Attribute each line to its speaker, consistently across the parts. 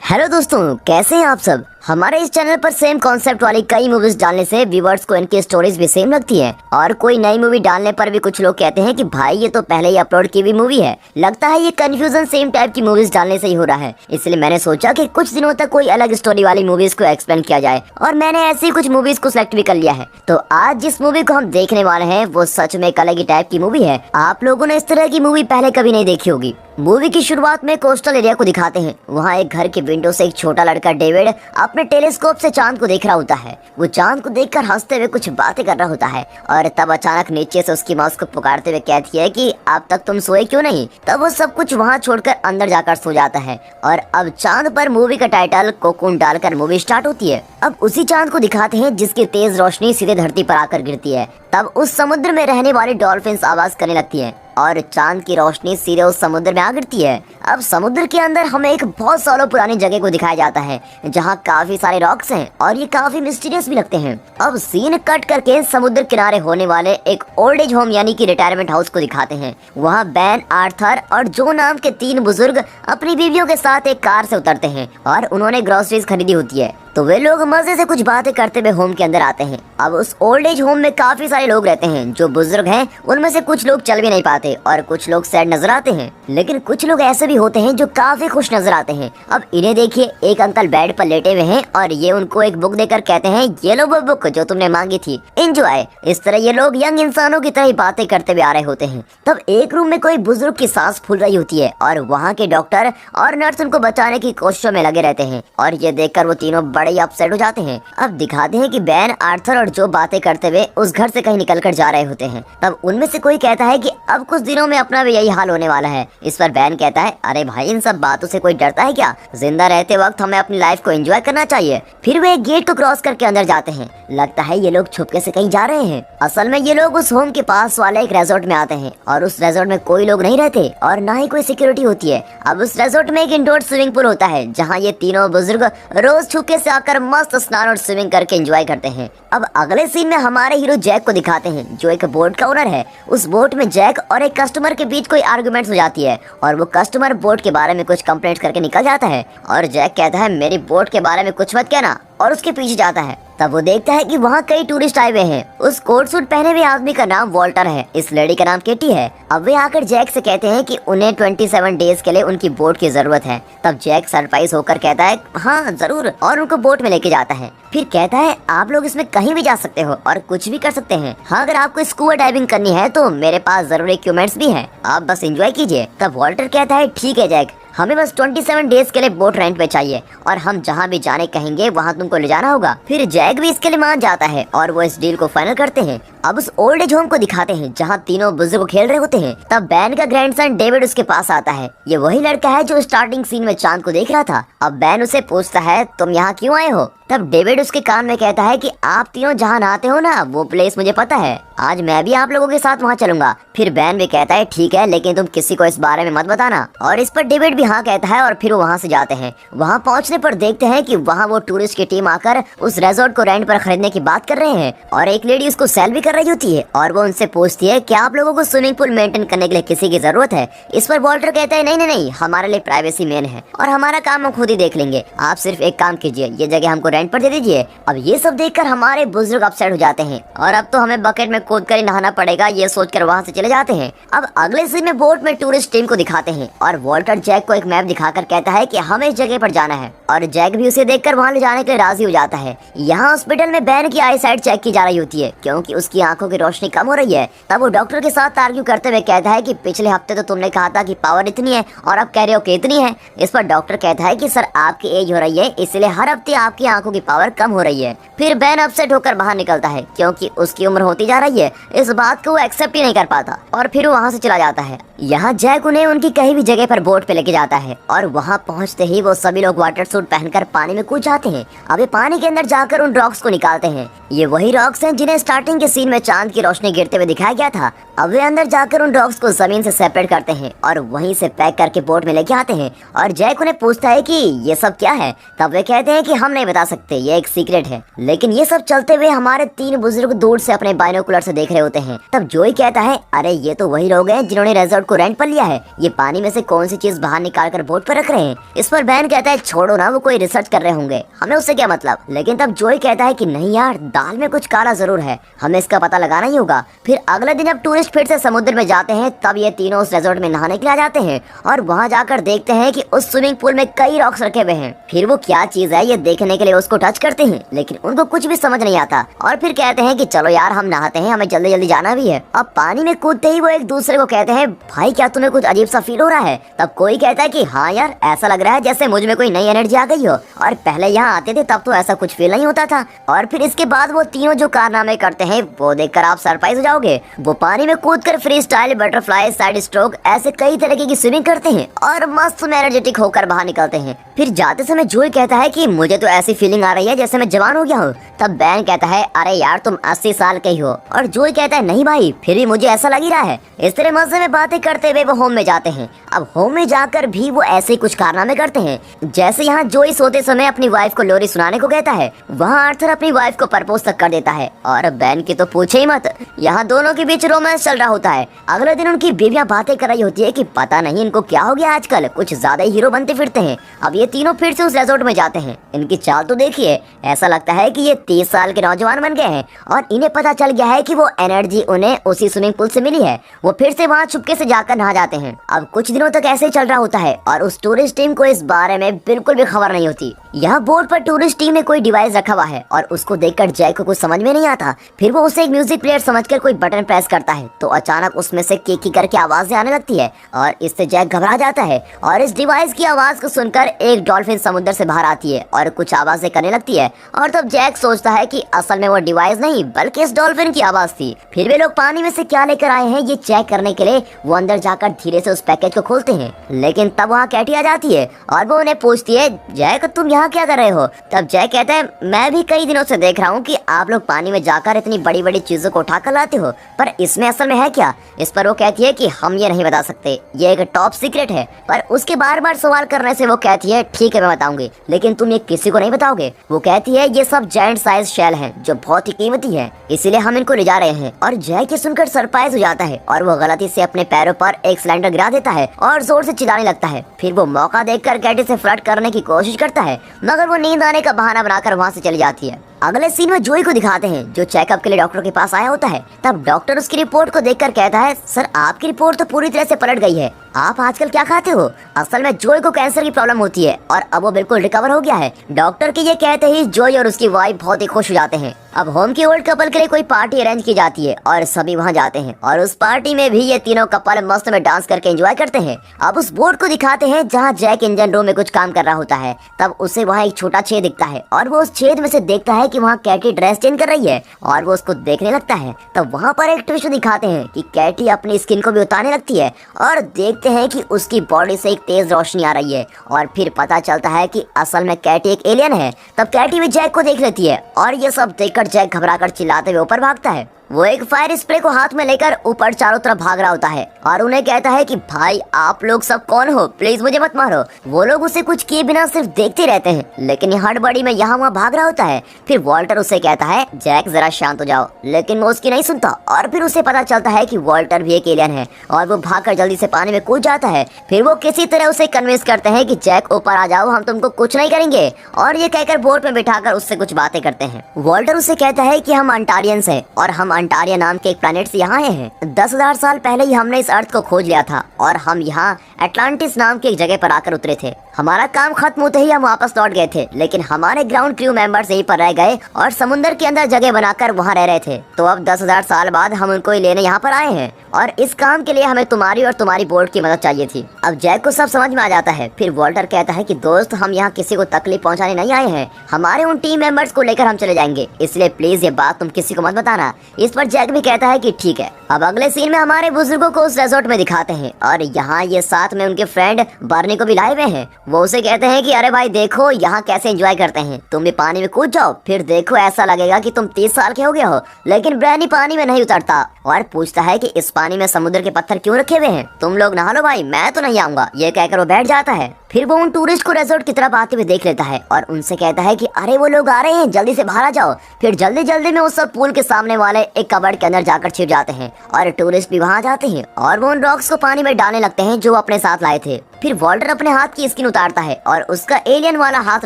Speaker 1: Hello दोस्तों, कैसे हैं आप सब। हमारे इस चैनल पर सेम कॉन्सेप्ट वाली कई मूवीज डालने से व्यूअर्स को इनकी स्टोरीज भी सेम लगती है, और कोई नई मूवी डालने पर भी कुछ लोग कहते हैं कि भाई ये तो पहले ही अपलोड की हुई मूवी है। लगता है ये कंफ्यूजन सेम टाइप की मूवीज डालने से ही हो रहा है। इसलिए मैंने सोचा कि कुछ दिनों तक कोई अलग स्टोरी वाली मूवीज को एक्सप्लेन किया जाए, और मैंने ऐसी कुछ मूवीज को सिलेक्ट भी कर लिया है। तो आज जिस मूवी को हम देखने वाले हैं वो सच में एक अलग ही टाइप की मूवी है। आप लोगों ने इस तरह की मूवी पहले कभी नहीं देखी होगी। मूवी की शुरुआत में कोस्टल एरिया को दिखाते हैं। वहाँ एक घर के विंडो से एक छोटा लड़का डेविड अपने टेलीस्कोप से चांद को देख रहा होता है। वो चांद को देखकर हंसते हुए कुछ बातें कर रहा होता है, और तब अचानक नीचे से उसकी माँ उसको पुकारते हुए कहती है कि अब तक तुम सोए क्यों नहीं। तब वो सब कुछ वहाँ छोड़कर अंदर जाकर सो जाता है, और अब चांद पर मूवी का टाइटल कोकून डालकर मूवी स्टार्ट होती है। अब उसी चांद को दिखाते हैं जिसकी तेज रोशनी सीधे धरती पर आकर गिरती है। तब उस समुद्र में रहने वाली डॉल्फिन्स आवाज करने लगती है, और चांद की रोशनी सीधे उस समुद्र में आ गिरती है। अब समुद्र के अंदर हमें एक बहुत सालों पुरानी जगह को दिखाया जाता है, जहाँ काफी सारे रॉक्स हैं, और ये काफी मिस्टीरियस भी लगते हैं। अब सीन कट करके समुद्र किनारे होने वाले एक ओल्ड एज होम यानी कि रिटायरमेंट हाउस को दिखाते हैं। वहाँ बैन, आर्थर और जो नाम के 3 बुजुर्ग अपनी बीवियों के साथ एक कार से उतरते हैं, और उन्होंने ग्रोसरीज खरीदी होती है। तो वे लोग मजे से कुछ बातें करते हुए होम के अंदर आते हैं। अब उस ओल्ड एज होम में काफी सारे लोग रहते हैं। जो बुजुर्ग हैं उनमें से कुछ लोग चल भी नहीं पाते, और कुछ लोग सैड नजर आते हैं, लेकिन कुछ लोग ऐसे भी होते हैं जो काफी खुश नजर आते हैं। अब इन्हें देखिए, एक अंकल बेड पर लेटे हुए हैं, और ये उनको एक बुक देकर कहते हैं ये लो वो बुक जो तुमने मांगी थी, एंजॉय। इस तरह ये लोग यंग इंसानों की तरह बातें करते हुए आ रहे होते हैं। तब एक रूम में कोई बुजुर्ग की सांस फूल रही होती है, और वहाँ के डॉक्टर और नर्स उनको बचाने की कोशिशों में लगे रहते हैं, और ये देखकर वो तीनों बड़े ही अपसेट हो जाते हैं। अब दिखाते हैं कि बैन, आर्थर और जो बातें करते हुए उस घर से कहीं निकल कर जा रहे होते हैं। तब उनमें से कोई कहता है कि अब कुछ दिनों में अपना भी यही हाल होने वाला है। इस पर बैन कहता है, अरे भाई इन सब बातों से कोई डरता है क्या। जिंदा रहते वक्त हमें अपनी लाइफ को एंजॉय करना चाहिए। फिर वे एक गेट को क्रॉस करके अंदर जाते हैं। लगता है ये लोग छुपके से कहीं जा रहे हैं। असल में ये लोग उस होम के पास वाले एक रिजॉर्ट में आते हैं, और उस रिजॉर्ट में कोई लोग नहीं रहते, और ना ही कोई सिक्योरिटी होती है। अब उस रिजॉर्ट में एक इंडोर स्विमिंग पूल होता है, जहाँ ये तीनों बुजुर्ग रोज छुपके से आकर मस्त स्नान और स्विमिंग करके एंजॉय करते हैं। अब अगले सीन में हमारे हीरो जैक को दिखाते हैं, जो एक बोट का ओनर है। उस बोट में जैक और एक कस्टमर के बीच कोई आर्गुमेंट्स हो जाती है, और वो कस्टमर बोट के बारे में कुछ कंप्लेंट करके निकल जाता है, और जैक कहता है मेरी बोट के बारे में कुछ मत कहना, और उसके पीछे जाता है। तब वो देखता है कि वहाँ कई टूरिस्ट आए हुए हैं। उस कोट सूट पहने हुए आदमी का नाम वॉल्टर है, इस लेडी का नाम केटी है। अब वे आकर जैक से कहते हैं कि उन्हें 27 डेज के लिए उनकी बोट की जरूरत है। तब जैक सरप्राइज होकर कहता है हाँ जरूर, और उनको बोट में लेके जाता है। फिर कहता है आप लोग इसमें कहीं भी जा सकते हो और कुछ भी कर सकते हैं। हाँ, अगर आपको स्कूबा डाइविंग करनी है तो मेरे पास जरूरी इक्विपमेंट्स भी हैं, आप बस एंजॉय कीजिए। तब वॉल्टर कहता है ठीक है जैक, हमें बस 27 डेज के लिए बोट रेंट पे चाहिए, और हम जहाँ भी जाने कहेंगे वहाँ तुमको ले जाना होगा। फिर जैक भी इसके लिए मान जाता है, और वो इस डील को फाइनल करते हैं। अब उस ओल्ड एज होम को दिखाते हैं, जहाँ तीनों बुजुर्ग खेल रहे होते हैं। तब बैन का ग्रैंडसन डेविड उसके पास आता है। ये वही लड़का है जो स्टार्टिंग सीन में चांद को देख रहा था। अब बैन उसे पूछता है तुम यहाँ क्यों आए हो। तब डेविड उसके कान में कहता है कि आप तीनों जहाँ नहाते हो ना, वो प्लेस मुझे पता है, आज मैं भी आप लोगों के साथ वहाँ चलूंगा। फिर बैन भी कहता है ठीक है, लेकिन तुम किसी को इस बारे में मत बताना, और इस पर डेविड भी हाँ कहता है, और फिर वो वहाँ से जाते हैं। वहाँ पहुँचने पर देखते हैं कि वहाँ वो टूरिस्ट की टीम आकर उस रिजॉर्ट को रेंट पर खरीदने की बात कर रहे हैं, और एक लेडी उसको सेल भी कर रही होती है, और वो उनसे पूछती है कि आप लोगों को स्विमिंग पूल मेंटेन करने के लिए किसी की जरूरत है। इस पर वॉल्टर कहता है नहीं नहीं नहीं, हमारे लिए प्राइवेसी मेन है, और हमारा काम हम खुद ही देख लेंगे। आप सिर्फ एक काम कीजिए, ये जगह हमको रेंट पर दे दीजिए। अब ये सब देखकर हमारे बुजुर्ग अपसेट हो जाते हैं, और अब तो हमें बकेट में कूद कर ही नहाना पड़ेगा, ये सोचकर वहाँ से चले जाते हैं। अब अगले सीन में बोट में टूरिस्ट टीम को दिखाते हैं, और वॉल्टर जैक को एक मैप दिखाकर कहता है कि हमें इस जगह पर जाना है, और जैक भी उसे देखकर वहाँ ले जाने के लिए राजी हो जाता है। यहाँ हॉस्पिटल में बैन की आई साइट चेक की जा रही होती है, क्योंकि उसकी आंखों की रोशनी कम हो रही है। तब वो डॉक्टर के साथ आर्ग्यू करते हुए कहता है कि पिछले हफ्ते तो तुमने कहा था कि पावर इतनी है, और अब कह रहे हो कि इतनी है। इस पर डॉक्टर कहता है कि सर आपकी एज हो रही है, इसलिए हर हफ्ते आपकी आंखों की पावर कम हो रही है। फिर बैन अपसेट होकर बाहर निकलता है, क्योंकि उसकी उम्र होती जा रही है। इस बात को वो एक्सेप्ट ही नहीं कर पाता, और फिर वो वहाँ से चला जाता है। यहाँ जैक उन्हें उनकी कहीं भी जगह पर बोट पे लेके जाता है, और वहाँ पहुँचते ही वो सभी लोग वाटर सूट पहनकर पानी में कूद जाते हैं। अब ये पानी के अंदर जाकर उन रॉक्स को निकालते हैं। ये वही रॉक्स हैं जिन्हें स्टार्टिंग के सीन में चांद की रोशनी गिरते हुए दिखाया गया था। अब वे अंदर जाकर उन रॉक्स को जमीन से सेपरेट करते हैं, और वहीं से पैक करके बोट में लेके आते हैं। और जैक उन्हें पूछता है कि ये सब क्या है। तब वे कहते हैं कि हम नहीं बता सकते। सकते, ये एक सीक्रेट है। लेकिन ये सब चलते हुए हमारे तीन बुजुर्ग दूर से अपने बाइनोकुलर से देख रहे होते हैं। तब जोई कहता है, अरे ये तो वही लोग हैं जिन्होंने रिजॉर्ट को रेंट पर लिया है, ये पानी में से कौन सी चीज बाहर निकाल कर बोट पर रख रहे हैं। इस पर बैन कहता है, छोड़ो ना, वो कोई रिसर्च कर रहे होंगे, हमें उससे क्या मतलब। लेकिन तब जोई कहता है कि नहीं यार, दाल में कुछ काला जरूर है, हमें इसका पता लगाना ही होगा। फिर अगले दिन जब टूरिस्ट फिर से समुद्र में जाते हैं तब ये तीनों उस रिजॉर्ट में नहाने के लिए आ जाते हैं और वहाँ जाकर देखते हैं कि उस स्विमिंग पूल में कई रॉक्स रखे हुए हैं। फिर वो क्या चीज है ये देखने के लिए उसको टच करते हैं, लेकिन उनको कुछ भी समझ नहीं आता और फिर कहते हैं कि चलो यार हम नहाते हैं, हमें जल्दी जल्दी जाना भी है। अब पानी में कूदते ही वो एक दूसरे को कहते हैं, भाई क्या तुम्हें कुछ अजीब सा फील हो रहा है। तब कोई कहता है कि हाँ यार, ऐसा लग रहा है जैसे मुझ में कोई नई एनर्जी आ गई हो, और पहले यहाँ आते थे तब तो ऐसा कुछ फील नहीं होता था। और फिर इसके बाद वो तीनों जो कारनामे करते हैं वो देखकर आप सरप्राइज हो जाओगे। वो पानी में कूदकर free style, butterfly, side stroke, ऐसे कई तरीके की स्विमिंग करते हैं और मस्त एनर्जेटिक होकर बाहर निकलते हैं। फिर जाते समय जोई कहता है कि मुझे तो ऐसी फीलिंग आ रही है जैसे मैं जवान हो गया हूँ। तब बैन कहता है, अरे यार तुम 80 साल के ही हो। और जोई कहता है, नहीं भाई, फिर भी मुझे ऐसा लग ही रहा है। इस तरह मजे में बातें करते हुए वो होम में जाते हैं। अब होम में जाकर भी वो ऐसे ही कुछ कारनामे करते हैं। जैसे यहाँ जोई सोते समय अपनी वाइफ को लोरी सुनाने को कहता है, वहाँ आर्थर अपनी वाइफ को प्रपोज तक कर देता है। और बैन की तो पूछे ही मत, यहाँ दोनों के बीच रोमांस चल रहा होता है। अगले दिन उनकी बीवियां बातें कर रही होती है कि पता नहीं इनको क्या हो गया, आजकल कुछ ज्यादा ही हीरो बनते फिरते हैं। अब ये तीनों फिर से उस रिजॉर्ट में जाते हैं। इनकी चाल तो देखिए, ऐसा लगता है कि ये 30 साल के नौजवान बन गए हैं और इन्हें पता चल गया है कि वो एनर्जी उन्हें उसी स्विमिंग पूल से मिली है। वो फिर से वहाँ चुपके से जाकर नहा जाते हैं। अब कुछ दिनों तक ऐसे चल रहा होता है और उस टूरिस्ट टीम को इस बारे में बिल्कुल भी खबर नहीं होती। यहाँ बोर्ड पर टूरिस्ट टीम ने कोई डिवाइस रखा हुआ है और उसको देखकर जैक को कुछ समझ में नहीं आता। फिर वो उसे एक म्यूजिक प्लेयर समझकर कोई बटन प्रेस करता है तो अचानक उसमें से की करके आवाजें आने लगती है और इससे जैक घबरा जाता है। और इस डिवाइस की आवाज को सुनकर एक डॉल्फिन समुद्र से बाहर आती है और कुछ आवाजें करने लगती है। और तब जैक सोचता है कि असल में वो डिवाइस नहीं बल्कि इस डॉल्फिन की आवाज थी। फिर वे लोग पानी में से क्या लेकर आए हैं ये चेक करने के लिए वो अंदर जाकर धीरे से उस पैकेज को खोलते हैं। लेकिन तब वहाँ कैटी आ जाती है और वो उन्हें पूछती है, जैक तुम यहाँ क्या कर रहे हो। तब जैक कहता है, मैं भी कई दिनों से देख रहा हूँ कि आप लोग पानी में जाकर इतनी बड़ी बड़ी चीजों को उठा कर लाते हो, पर इसमें असल में है क्या। इस पर वो कहती है कि हम ये नहीं बता सकते, ये एक टॉप सीक्रेट है। पर उसके बार बार सवाल करने से वो कहती है, ठीक है मैं बताऊंगी, लेकिन तुम ये किसी को नहीं बताओगे। वो कहती है, ये सब जायंट साइज शेल हैं जो बहुत ही कीमती है, इसीलिए हम इनको ले जा रहे हैं। और जैक ये सुनकर सरप्राइज हो जाता है और वो गलती से अपने पैरों पर एक सिलेंडर गिरा देता है और जोर से चिल्लाने लगता है। फिर वो मौका देखकर कैटी से फ्लर्ट करने की कोशिश करता है, मगर वो नींद आने का बहाना बनाकर वहाँ से चली जाती है। अगले सीन में जोई को दिखाते हैं जो चेकअप के लिए डॉक्टर के पास आया होता है। तब डॉक्टर उसकी रिपोर्ट को देखकर कहता है, सर आपकी रिपोर्ट तो पूरी तरह से पलट गई है, आप आजकल क्या खाते हो। असल में जोई को कैंसर की प्रॉब्लम होती है और अब वो बिल्कुल रिकवर हो गया है। डॉक्टर के ये कहते ही जोई और उसकी वाइफ बहुत ही खुश हो जाते हैं। अब होम की ओल्ड कपल के लिए कोई पार्टी अरेंज की जाती है और सभी वहाँ जाते हैं और उस पार्टी में भी ये तीनों कपल मस्त में डांस करके एंजॉय करते हैं। अब उस बोर्ड को दिखाते हैं जहाँ जैक इंजन रूम में कुछ काम कर रहा होता है। तब उसे वहाँ एक छोटा छेद दिखता है और वो उस छेद में से देखता है कि वहाँ कैटी ड्रेस चेंज कर रही है और वो उसको देखने लगता है। तब वहाँ पर एक ट्विस्ट दिखाते हैं कि कैटी अपनी स्किन को भी उतारने लगती है और देखते हैं कि उसकी बॉडी से एक तेज रोशनी आ रही है और फिर पता चलता है कि असल में कैटी एक एलियन है। तब कैटी भी जैक को देख लेती है और ये सब देखकर जैक घबराकर चिल्लाते हुए ऊपर भागता है। वो एक फायर स्प्रे को हाथ में लेकर ऊपर चारों तरफ भाग रहा होता है और उन्हें कहता है कि भाई आप लोग सब कौन हो, प्लीज मुझे मत मारो। वो लोग उसे कुछ किए बिना सिर्फ देखते रहते हैं, लेकिन ये हड़बड़ी में यहाँ वहाँ भाग रहा होता है। फिर वॉल्टर उसे कहता है, जैक जरा शांत हो जाओ, लेकिन वो उसकी नहीं सुनता और फिर उसे पता चलता है कि वॉल्टर भी एक एलियन है और वो भागकर जल्दी से पानी में कूद जाता है। फिर वो किसी तरह उसे कन्विंस करते हैं कि जैक ऊपर आ जाओ, हम तुमको कुछ नहीं करेंगे, और ये कहकर बोट में बिठाकर उससे कुछ बातें करते हैं। वॉल्टर उसे कहता है कि हम अंटारियंस हैं और हम अंटारिया नाम के एक प्लैनेट से यहाँ आए हैं। 10,000 साल पहले ही हमने इस अर्थ को खोज लिया था और हम यहाँ एटलांटिस नाम की एक जगह पर आकर उतरे थे। हमारा काम खत्म होते ही हम वापस लौट गए थे, लेकिन हमारे ग्राउंड क्रू मेंबर्स यहीं पर रह गए और समुद्र के अंदर जगह बनाकर वहाँ रह रहे थे। तो अब 10,000 साल बाद हम उनको ही लेने यहाँ पर आए हैं और इस काम के लिए हमें तुम्हारी और तुम्हारी बोर्ड की मदद चाहिए थी। अब जैक को सब समझ में आ जाता है। फिर वॉल्टर कहता है कि दोस्त, हम यहाँ किसी को तकलीफ पहुँचाने नहीं आए हैं, हमारे उन टीम मेंबर्स को लेकर हम चले जाएंगे, इसलिए प्लीज ये बात तुम किसी को मत बताना। इस पर जैक भी कहता है कि ठीक है। अब अगले सीन में हमारे बुजुर्गों को उस रिजॉर्ट में दिखाते हैं और यहाँ ये साथ में उनके फ्रेंड बर्नी को भी लाए हुए हैं। वो उसे कहते हैं कि अरे भाई देखो यहाँ कैसे एंजॉय करते हैं, तुम भी पानी में कूद जाओ, फिर देखो ऐसा लगेगा कि तुम 30 साल के हो गए हो। लेकिन ब्रैनी पानी में नहीं उतरता और पूछता है कि इस पानी में समुद्र के पत्थर क्यों रखे हुए हैं, तुम लोग नहा लो भाई, मैं तो नहीं आऊंगा। ये कहकर वो बैठ जाता है। फिर वो उन टूरिस्ट को रिजॉर्ट की तरफ आते हुए देख लेता है और उनसे कहता है कि अरे वो लोग आ रहे हैं, जल्दी से बाहर आ जाओ। फिर जल्दी जल्दी में वो सब पूल के सामने वाले एक कबर्ड के अंदर जाकर छिप जाते हैं और टूरिस्ट भी वहाँ जाते हैं और वो उन रॉक्स को पानी में डालने लगते हैं जो वो अपने साथ लाए थे। फिर वॉल्टर अपने हाथ की स्किन उतारता है और उसका एलियन वाला हाथ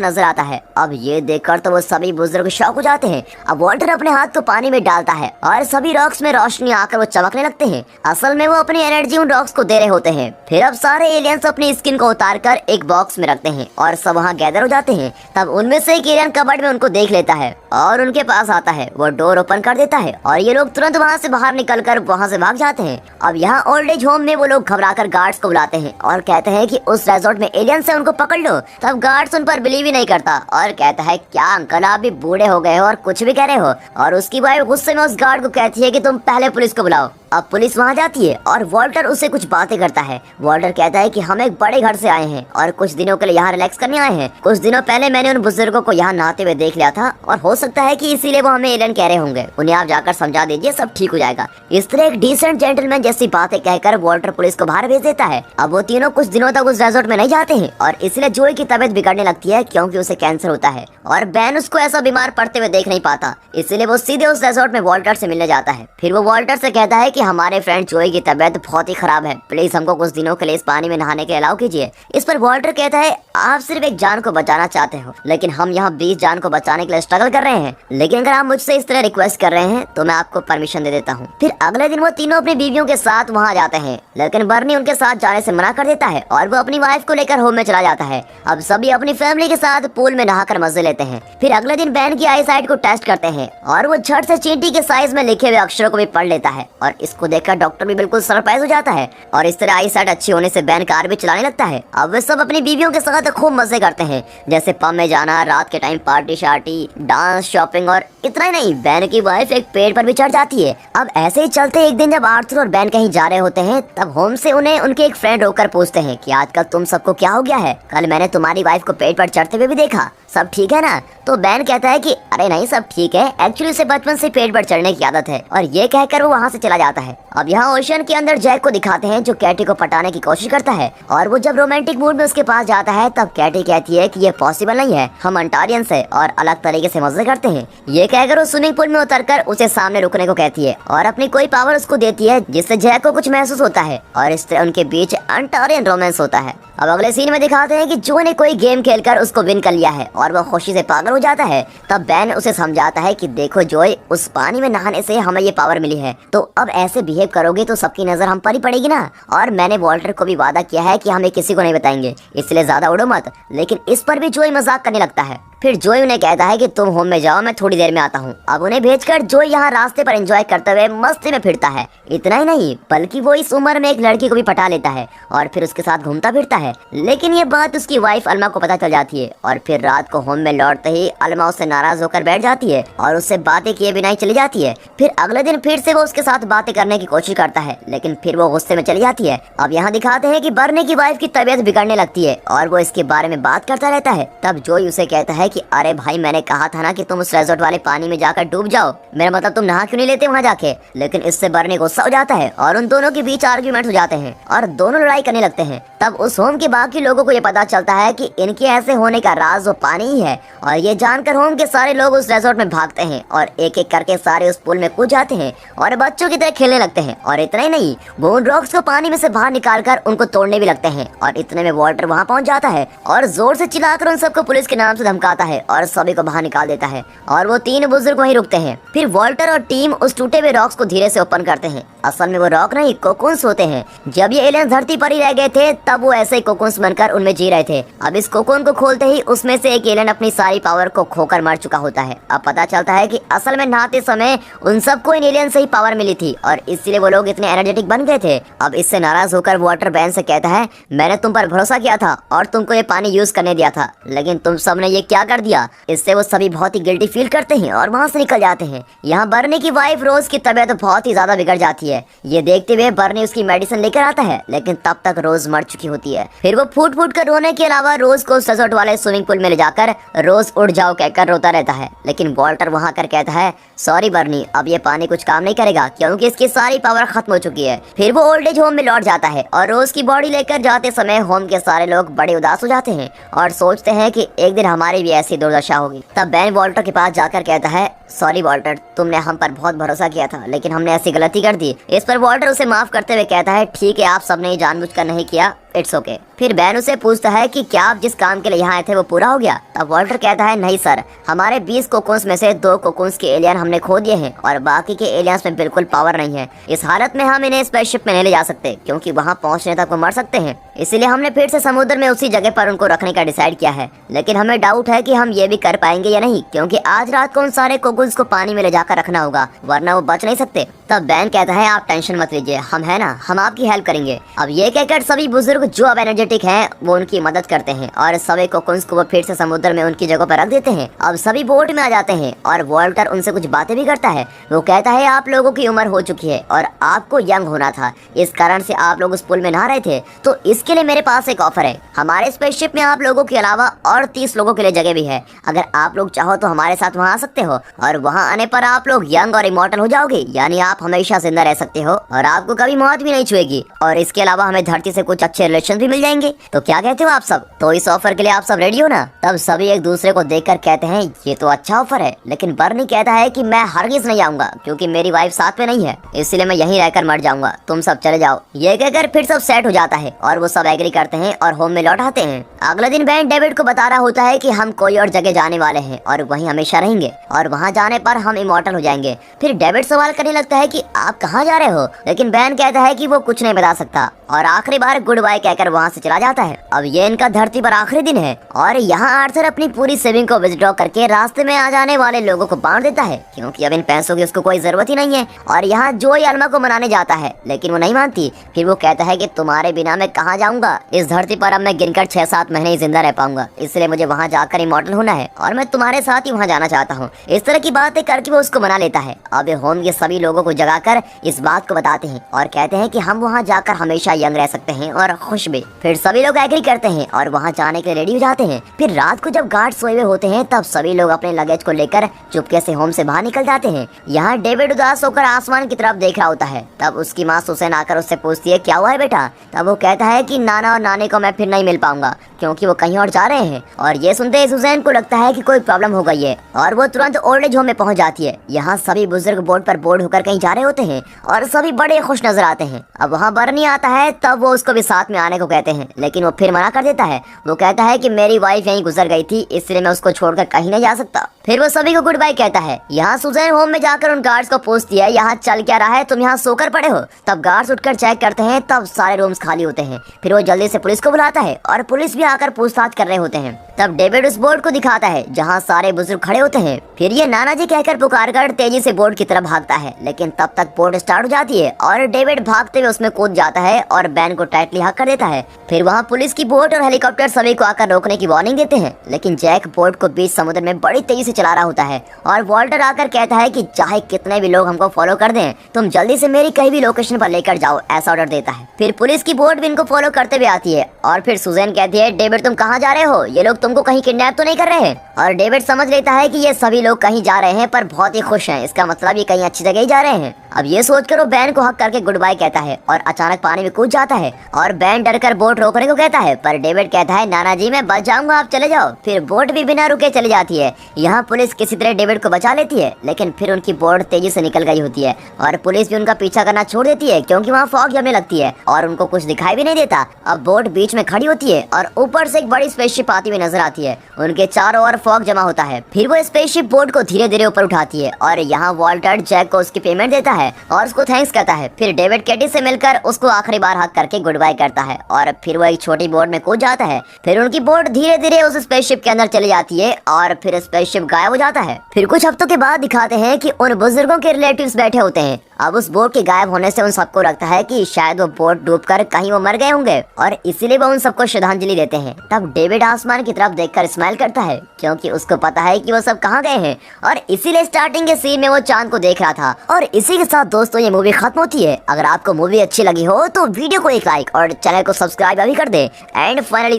Speaker 1: नजर आता है। अब ये देखकर तो वो सभी बुजुर्ग शॉक हो जाते हैं। अब वॉल्टर अपने हाथ को पानी में डालता है और सभी रॉक्स में रोशनी आकर वो चमकने लगते हैं। असल में वो अपनी एनर्जी उन रॉक्स को दे रहे होते हैं। फिर अब सारे एलियंस अपनी स्किन को उतार कर एक बॉक्स में रखते हैं और सब वहाँ गैदर हो जाते हैं। तब उनमें से एक एलियन कबर्ड में उनको देख लेता है और उनके पास आता है। वो डोर ओपन कर देता है और ये लोग तुरंत वहाँ से बाहर निकल कर वहाँ से भाग जाते हैं। अब यहाँ ओल्ड एज होम में वो लोग घबराकर गार्ड्स को बुलाते हैं और कहते हैं कि उस रिजॉर्ट में एलियन से उनको पकड़ लो। तब गार्ड्स उन पर बिलीव ही नहीं करता और कहता है क्या अंकल आप भी बूढ़े हो गए हो और कुछ भी कह रहे हो। और उसकी वाइफ गुस्से में उस गार्ड को कहती है कि तुम पहले पुलिस को बुलाओ। अब पुलिस वहाँ जाती है और वॉल्टर उससे कुछ बातें करता है। वॉल्टर कहता है कि हम एक बड़े घर से आए हैं और कुछ दिनों के लिए यहाँ रिलैक्स करने आए हैं। कुछ दिनों पहले मैंने उन बुजुर्गों को यहाँ नहाते हुए देख लिया था और हो सकता है कि इसीलिए वो हमें एलियन कह रहे होंगे। उन्हें आप जाकर समझा दीजिए, सब ठीक हो जाएगा। इस तरह एक डिसेंट जेंटलमैन जैसी बातें कहकर वॉल्टर पुलिस को बाहर भेज देता है। अब वो तीनों कुछ दिनों तक उस रिजॉर्ट में नहीं जाते हैं और इसलिए जोई की तबीयत बिगड़ने लगती है क्योंकि उसे कैंसर होता है और बैन उसको ऐसा बीमार पड़ते हुए देख नहीं पाता। इसलिए वो सीधे उस रिजॉर्ट में वॉल्टर से मिलने जाता है। फिर वो वॉल्टर से कहता है कि हमारे फ्रेंड जोई की तबीयत बहुत ही खराब है, प्लीज हमको कुछ दिनों के लिए इस पानी में नहाने के अलाउ कीजिए। इस पर वॉल्टर कहता है आप सिर्फ एक जान को बचाना चाहते हो, लेकिन हम यहाँ 20 जान को बचाने के लिए स्ट्रगल कर रहे हैं। लेकिन अगर आप मुझसे इस तरह रिक्वेस्ट कर रहे हैं तो मैं आपको परमिशन दे देता हूँ। फिर अगले दिन वो तीनों अपनी बीवियों के साथ वहाँ जाते हैं, लेकिन बर्नी उनके साथ जाने से मना कर देता है और वो अपनी वाइफ को लेकर होम में चला जाता है। अब सभी अपनी फैमिली के साथ पूल में नहाकर मजे लेते हैं। फिर अगले दिन बैन की आई साइट को टेस्ट करते हैं और वो झट से चींटी के साइज में लिखे हुए अक्षरों को भी पढ़ लेता है और इसको देखकर डॉक्टर भी बिल्कुल सरप्राइज हो जाता है और इस तरह आई साइट अच्छी होने से बैन कार भी चलाने लगता है। अब वे सब अपनी बीवियों के साथ खूब मजे करते हैं, जैसे पब में जाना, रात के टाइम पार्टी शार्टी, डांस, शॉपिंग। और इतना ही नहीं, बैन की वाइफ एक पेड़ पर भी चढ़ जाती है। अब ऐसे ही चलते एक दिन जब आर्थर और बैन कहीं जा रहे होते हैं तब होम से उन्हें उनके एक फ्रेंड रोककर पूछते हैं कि आजकल तुम सबको क्या हो गया है, कल मैंने तुम्हारी वाइफ को पेड़ पर चढ़ते हुए भी देखा, सब ठीक है ना। तो बैन कहता है कि अरे नहीं सब ठीक है, एक्चुअली उसे बचपन से पेड़ पर चढ़ने की आदत है। और ये कहकर वो वहाँ से चला जाता है। अब यहाँ ओशन के अंदर जैक को दिखाते हैं जो कैटी को पटाने की कोशिश करता है और वो जब रोमांटिक मूड में उसके पास जाता है तब कैटी कहती है कि ये पॉसिबल नहीं है, हम अंटारियंस है और अलग तरीके से मजे करते हैं। ये कहकर वो स्विमिंग पूल में उतरकर उसे सामने रुकने को कहती है और अपनी कोई पावर उसको देती है जिससे जैक को कुछ महसूस होता है और इस तरह उनके बीच अंटारियन रोमांस होता है। अब अगले सीन में दिखाते हैं कि जो ने कोई गेम खेलकर उसको विन कर लिया है और वो खुशी से पागल हो जाता है। तब बैन उसे समझाता है कि देखो जोय, उस पानी में नहाने से हमें ये पावर मिली है, तो अब ऐसे बिहेव करोगे तो सबकी नजर हम पर ही पड़ेगी ना। और मैंने वॉल्टर को भी वादा किया है कि हमें किसी को नहीं बताएंगे, इसलिए ज्यादा उड़ो मत। लेकिन इस पर भी जोय मजाक करने लगता है। फिर जोय उन्हें कहता है कि तुम होम में जाओ, मैं थोड़ी देर में आता हूँ। अब उन्हें भेजकर जोय यहाँ रास्ते पर एंजॉय करते हुए मस्ती में फिरता है। इतना ही नहीं, बल्कि वो इस उम्र में एक लड़की को भी पटा लेता है और फिर उसके साथ घूमता फिरता है। लेकिन ये बात उसकी वाइफ अलमा को पता चल जाती है और फिर रात को होम में लौटते ही अलमा उससे नाराज होकर बैठ जाती है और उससे बातें किए बिना ही चली जाती है। फिर अगले दिन फिर से वो उसके साथ बातें करने की कोशिश करता है, लेकिन फिर वो गुस्से में चली जाती है। अब यहाँ दिखाते हैं कि बर्नी की वाइफ की तबीयत बिगड़ने लगती है और वो इसके बारे में बात करता रहता है। तब जोय उसे कहता है कि अरे भाई, मैंने कहा था ना कि तुम उस रिजॉर्ट वाले पानी में जाकर डूब जाओ, मेरा मतलब तुम नहा क्यों नहीं लेते वहाँ जाके। लेकिन इससे बर्नी गुस्सा हो जाता है और उन दोनों के बीच आर्ग्यूमेंट हो जाते हैं और दोनों लड़ाई करने लगते हैं। तब उस होम के बाकी लोगों को ये पता चलता है कि इनके ऐसे होने का राज वो पानी ही है और ये जानकर होम के सारे लोग उस रिजॉर्ट में भागते हैं और एक एक करके सारे उस पूल में कूद जाते हैं और बच्चों की तरह खेलने लगते हैं। और इतना ही नहीं, वो उन रॉक्स को पानी में से बाहर निकालकर उनको तोड़ने भी लगते हैं। और इतने में वॉल्टर वहाँ पहुँच जाता है और जोर से चिल्लाकर उन सबको पुलिस के नाम से धमकाता है और सभी को बाहर निकाल देता है और वो तीन बुजुर्ग वहीं रुकते हैं। फिर वॉल्टर और टीम उस टूटे हुए रॉक्स को धीरे से ओपन करते हैं। असल में वो रॉक नहीं, कोकून्स होते हैं। जब ये एलियंस धरती पर ही रह गए थे तब वो ऐसे ही कोकून्स बनकर उनमें जी रहे थे। अब इस कोकून को खोलते ही उसमें से एक एलियन अपनी सारी पावर को खोकर मर चुका होता है। अब पता चलता है कि असल में नहाते समय उन सबको इन एलियन से ही पावर मिली थी और इसलिए वो लोग इतने एनर्जेटिक बन गए थे। अब इससे नाराज होकर वाटर बैन से कहता है, मैंने तुम पर भरोसा किया था और तुमको ये पानी यूज करने दिया था, लेकिन तुम सबने ये क्या कर दिया। इससे वो सभी बहुत ही गिल्टी फील करते हैं और वहाँ से निकल जाते हैं। यहाँ बर्नी की वाइफ रोज की तबीयत बहुत ही ज्यादा बिगड़ जाती है। ये देखते हुए बर्नी उसकी मेडिसिन लेकर आता है, लेकिन तब तक रोज मर चुकी होती है। फिर वो फूट फूट कर रोने के अलावा रोज को रिजॉर्ट वाले स्विमिंग पूल में ले जाकर रोज उठ जाओ कहकर रोता रहता है। लेकिन वॉल्टर वहाँ कर कहता है, सॉरी बर्नी, अब ये पानी कुछ काम नहीं करेगा क्योंकि इसकी सारी पावर खत्म हो चुकी है। फिर वो ओल्ड एज होम में लौट जाता है और रोज की बॉडी लेकर जाते समय होम के सारे लोग बड़े उदास हो जाते हैं और सोचते हैं कि एक दिन हमारी भी ऐसी दुर्दशा होगी। तब बेन वॉल्टर के पास जाकर कहता है, सॉरी वॉल्टर, तुमने हम पर बहुत भरोसा किया था लेकिन हमने ऐसी गलती कर दी। इस पर वॉल्टर उसे माफ करते हुए कहता है, ठीक है, आप सबने जानबूझकर नहीं किया, इट्स ओके। फिर बैन उसे पूछता है कि क्या आप जिस काम के लिए यहाँ आए थे वो पूरा हो गया? तब वॉल्टर कहता है, नहीं सर, हमारे 20 कोकुन्स में से 2 कोकुन्स के एलियन हमने खो दिए हैं और बाकी के एलियंस में बिल्कुल पावर नहीं है। इस हालत में हम इन्हें स्पेसशिप में नहीं ले जा सकते क्योंकि वहाँ पहुँचने तक वो मर सकते हैं। इसीलिए हमने फिर से समुद्र में उसी जगह पर उनको रखने का डिसाइड किया है। लेकिन हमें डाउट है कि हम ये भी कर पाएंगे या नहीं, क्योंकि आज रात को उन सारे कोकुन्स को पानी में ले जाकर रखना होगा, वरना वो बच नहीं सकते। तब बैन कहता है, आप टेंशन मत लीजिए, हम है ना, हम आपकी हेल्प करेंगे। अब ये कहकर सभी बुजुर्ग जो अब एनर्जेटिक हैं वो उनकी मदद करते हैं और सभी कोकुन्स को वो फिर से समुद्र में उनकी जगह पर रख देते हैं। अब सभी बोट में आ जाते हैं और वॉल्टर उनसे कुछ बातें भी करता है। वो कहता है, आप लोगों की उम्र हो चुकी है और आपको यंग होना था, इस कारण से आप लोग उस पुल में नहा रहे थे, तो इसके लिए मेरे पास एक ऑफर है। हमारे स्पेसशिप में आप लोगों के अलावा और 30 लोगों के लिए जगह भी है। अगर आप लोग चाहो तो हमारे साथ वहाँ आ सकते हो और वहाँ आने पर आप लोग यंग और इमॉर्टल हो जाओगे, यानी आप हमेशा जिंदा रह सकते हो और आपको कभी मौत भी नहीं छुएगी। और इसके अलावा हमें धरती से कुछ अच्छे रिलेशन भी मिल जाएंगे। तो क्या कहते हो आप सब? तो इस ऑफर के लिए आप सब रेडी हो ना? तब सभी एक दूसरे को देखकर कहते हैं, ये तो अच्छा ऑफर है। लेकिन बर्नी कहता है कि मैं हरगिज नहीं आऊंगा क्योंकि मेरी वाइफ साथ में नहीं है, इसलिए मैं यहीं रहकर मर जाऊंगा, तुम सब चले जाओ। ये कहकर फिर सब सेट हो जाता है और वो सब एग्री करते हैं और होम में लौट आते हैं। अगले दिन बैन डेविड को बता रहा होता है कि हम कोई और जगह जाने वाले हैं और वहीं हमेशा रहेंगे और वहाँ जाने पर हम इमॉर्टल हो जाएंगे। फिर डेविड सवाल करने लगता है कि आप कहाँ जा रहे हो, लेकिन बैन कहता है कि वो कुछ नहीं बता सकता और आखिरी बार गुड बाय कहकर वहाँ से चला जाता है। अब ये इनका धरती पर आखिरी दिन है और यहाँ आर्थर अपनी पूरी सेविंग को विथड्रॉ करके रास्ते में आ जाने वाले लोगों को बांट देता है क्योंकि अब इन पैसों की उसको कोई जरूरत ही नहीं है। और यहाँ जोई अल्मा को मनाने जाता है लेकिन वो नहीं मानती। फिर वो कहता है कि तुम्हारे बिना मैं कहाँ जाऊंगा, इस धरती पर अब मैं गिनकर 6-7 महीने ही जिंदा रह पाऊंगा, इसलिए मुझे वहाँ जाकर इमॉर्टल होना है और मैं तुम्हारे साथ ही वहाँ जाना चाहता हूँ। इस तरह की बातें करके वो उसको मना लेता है। अब होम के सभी लोगों को जगाकर इस बात को बताते हैं और कहते हैं कि हम वहाँ जाकर हमेशा यंग रह सकते हैं और खुश भी। फिर सभी लोग एग्री करते हैं और वहाँ जाने के लिए रेडी हो जाते हैं। फिर रात को जब गार्ड सोए हुए होते हैं तब सभी लोग अपने लगेज को लेकर चुपके से होम से बाहर निकल जाते हैं। यहाँ डेविड उदास होकर आसमान की तरफ देख रहा होता है। तब उसकी माँ सुसैन आकर उससे पूछती है, क्या हुआ है बेटा? तब वो कहता है कि नाना और नानी को मैं फिर नहीं मिल पाऊंगा क्योंकि वो कहीं और जा रहे हैं। और ये सुनते ही सुसैन को लगता है कि कोई प्रॉब्लम हो गई है और वो तुरंत ओल्ड एज होम में पहुंच जाती है। यहाँ सभी बुजुर्ग बोर्ड पर बोर्ड होकर कहीं जा रहे होते हैं और सभी बड़े खुश नजर आते हैं। अब वहाँ बर्नी आता है, तब वो उसको भी साथ में आने को कहते हैं लेकिन वो फिर मना कर देता है। वो कहता है कि मेरी वाइफ यहीं गुजर गई थी, इसलिए मैं उसको छोड़कर कहीं नहीं जा सकता। फिर वो सभी को गुड बाय कहता है। यहाँ सुसैन होम में जाकर उन गार्ड्स को पूछती है, यहाँ चल क्या रहा है, तुम यहाँ सोकर पड़े हो? तब गार्ड्स उठकर चेक करते हैं, तब सारे रूम्स खाली होते हैं। फिर वो जल्दी से पुलिस को बुलाता है और पुलिस भी आकर पूछताछ कर रहे होते हैं। तब डेविड उस बोर्ड को दिखाता है जहाँ सारे बुजुर्ग खड़े होते हैं। फिर ये नाना जी कहकर पुकार कर तेजी से बोर्ड की तरफ भागता है लेकिन तब तक बोर्ड स्टार्ट हो जाती है और डेविड भागते हुए उसमें कूद जाता है और बैन को टाइटली हक कर देता है। फिर वहाँ पुलिस की बोट और हेलीकॉप्टर सभी को आकर रोकने की वार्निंग देते हैं लेकिन जैक बोट को बीच समुद्र में बड़ी तेजी से चला रहा होता है और वॉल्टर आकर कहता है कि चाहे कितने भी लोग हमको फॉलो कर दें, तुम जल्दी से मेरी कहीं भी लोकेशन पर लेकर जाओ, ऐसा ऑर्डर देता है। फिर पुलिस की बोट भी इनको फॉलो करते हुए आती है और फिर सुसैन कहती है, डेविड तुम कहाँ जा रहे हो, ये लोग तुमको कहीं किडनैप तो नहीं कर रहे हैं? और डेविड समझ लेता है कि ये सभी लोग कहीं जा रहे हैं पर बहुत ही खुश हैं, इसका मतलब ये कहीं अच्छी जगह ही जा रहे हैं। अब ये सोचकर वो बैन को हक करके गुड बाय कहता है और अचानक पानी में कूद जाता है और बैन डरकर बोट रोकने को कहता है पर डेविड कहता है, नाना जी मैं बच जाऊंगा, आप चले जाओ। फिर बोट भी बिना रुके चली जाती है। यहाँ पुलिस किसी तरह डेविड को बचा लेती है लेकिन फिर उनकी बोट तेजी से निकल गई होती है और पुलिस भी उनका पीछा करना छोड़ देती है क्योंकि वहाँ फॉग जमने लगती है और उनको कुछ दिखाई भी नहीं देता। अब बोट बीच में खड़ी होती है और ऊपर से एक बड़ी स्पेसशिप आती हुई नजर आती है। उनके चारों ओर फॉग जमा होता है। फिर वो स्पेसशिप बोट को धीरे धीरे ऊपर उठाती है और यहाँ वॉल्टर जैक को उसकी पेमेंट देता है और उसको थैंक्स कहता है। फिर डेविड कैटी से मिलकर उसको आखिरी बार हक करके गुड बाय करता है और फिर वो एक छोटी बोट में कूद जाता है। फिर उनकी बोट धीरे धीरे उस स्पेसशिप के अंदर चली जाती है और फिर स्पेसशिप गायब हो जाता है। फिर कुछ हफ्तों के बाद दिखाते हैं कि उन बुजुर्गों के रिलेटिव्स बैठे होते हैं। अब उस बोट के गायब होने से उन सबको लगता है कि शायद वो बोट डूबकर कहीं वो मर गए होंगे और इसीलिए वो उन सबको श्रद्धांजलि देते हैं। तब डेविड आसमान की तरफ देखकर स्माइल करता है क्योंकि उसको पता है कि वो सब कहाँ गए हैं और इसीलिए स्टार्टिंग के सीन में वो चांद को देख रहा था। और इसी के साथ दोस्तों ये मूवी खत्म होती है। अगर आपको मूवी अच्छी लगी हो तो वीडियो को एक लाइक और चैनल को सब्सक्राइब अभी कर दे। And finally